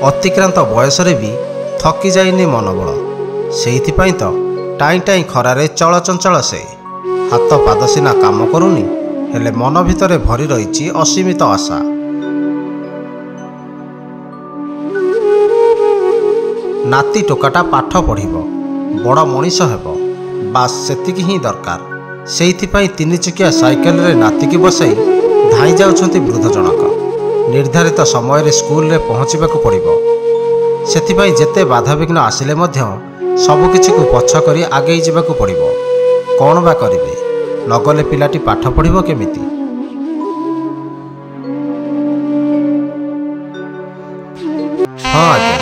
अतिक्रांत बयसरे भी थकी जाइनी मनोबल से टाई टाई खरारे चलचंचल से हाथ पाद सीना काम करूनी हेले मन भितर भरी रही असीमित आशा। नाती टोकाटा पाठ पढ़िब बड़ मनीष हेब बास सेतिकी ही दरकार। सेइथिपाई 3 चकिया साइकेल रे नाती की बसाई धाई जाउछंती वृद्ध जनक। निर्धारित समय स्कूल रे पहुँचवाक पड़िबो। सेथिपाई जेते बाधाविघ्न आसिले मध्य सबकिछि को पछ करी आगे जावाक पड़िबो। कौन बा करिवे नगले पिलाटी पाठ पढ़िबो केमिति। हाँ आज्ञा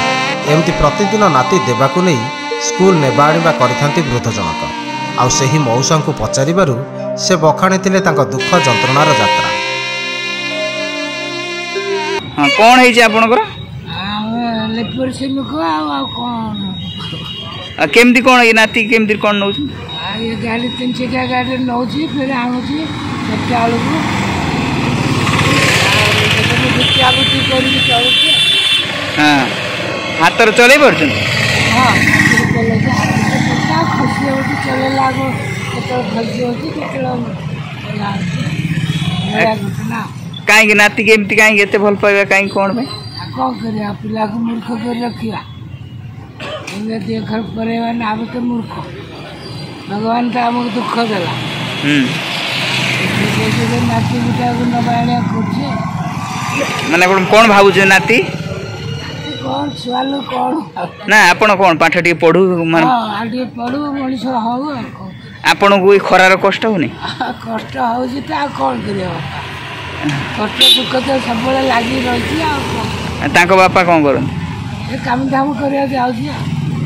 एमती प्रतिदिन नाती देवाकू नहीं स्कूल नेबा आनिबा करिथांती वृद्ध जनक। आउ सेही मौसा को पचारिबारु से बखाणी थिले तांको दुख जंत्रणार यात्रा। हाँ कौन है जे आपनकर लेपुरसी लोक आ कोन केमती कौन ये नाती केमती कौन नौ ये गाड़ी 3 चकिया गाड़ी नौची फिर आनुची सत्या आलू हाँ हाथ चले पार्छ। हाँ खुशी होती चले लागो खर्ची होती कहीं नाती केमती कहीं एते भल पाइबा कहीं कौन में कौन करिया पिला को मूर्ख कर रखिया देख परेवा ना आब के मूर्ख भगवान तो आमको दुख देला। नाती गुटा को नबाणिया करछे माने कौन भावुछ नाती कौन छुआलो कौन ना आपण कौन पाठ टी पढ़ू मान हां आडी पढ़ू मनीष हो आपण को खरार कष्ट होनी कष्ट हो जे ता कौन करियो कष्ट दुख तो सब बेले लागी रही आ तांको बापा कौन करन ए काम धाम करिया जाउ छी।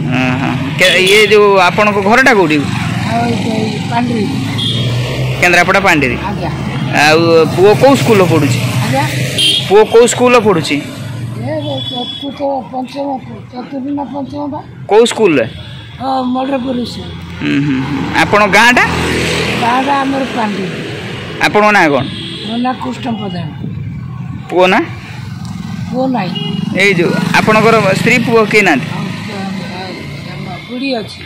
हां ये जो आपण को घरटा कोडी पांडरी केंद्रापड़ा पांडेरी आज्ञा आ पुओ को स्कूल पढुची आज्ञा पुओ को स्कूल पढुची पंचम को स्कूल रे मडरपुर आपण गाँटा गाँटा आमर पांडी आपण ना कौन मो ना कृष्ण प्रधान पुओ ना पुओ नाई ए जो आपणकर स्त्री पुओ के ना बुढ़ी अच्छी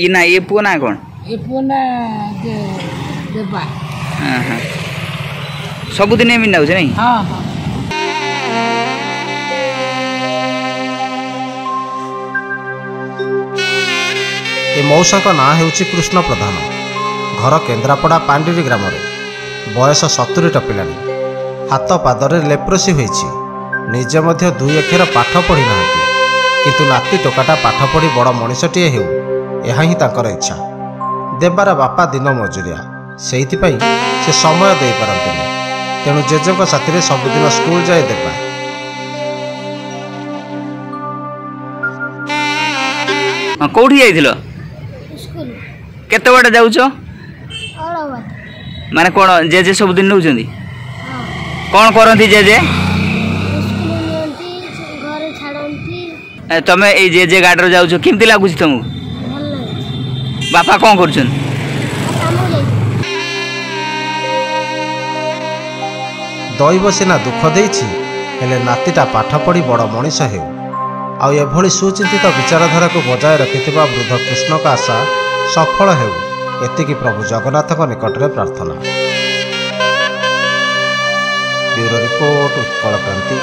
ये ना ये पुओ ना कौन ये पुओ ना देबा। हाँ हाँ सबुदिन भी नाउछ नहीं। हाँ हाँ ए मौसा का नाँ हेउछि कृष्ण प्रधान। घर केन्द्रापड़ा पांडेरी ग्राम रे बयस 70 टपिलानी। हाथ पादरे लेप्रोसी होइछि। निजे मध्य 2 अक्षर पाठ पढ़ी नाहांती किंतु नाती टोकाटा पाठ पढ़ी बड़ मनीषटीए हेउ एहा ही तांकर इच्छा। देबार बापा दिन मजुरिया सेइथिपाई से समय दे पारंतिनी तेणु जेजेक साथी सबुदिन स्कूल जाए देबा। कौटी जाइथिलो स्कूल केते बाटे जाउछो माने कोन जे सब दिन नउछंदी कोन करंती जे घरे छाडंती तमे ए जे गाडर जाउछो किमती लागुछि तुमको बापा कोन करछन दैव सिना दुख देइछि हेले नातीटा पाठ पढ़ी बड़ मनीष हेउ आउ एभली सुचिंतित विचारधारा को बजाय रखिथिबा वृद्ध कृष्ण का आशा सफल हेउ एतिकी प्रभु जगन्नाथ निकट में प्रार्थना। ब्यूरो रिपोर्ट उत्कल क्रांति।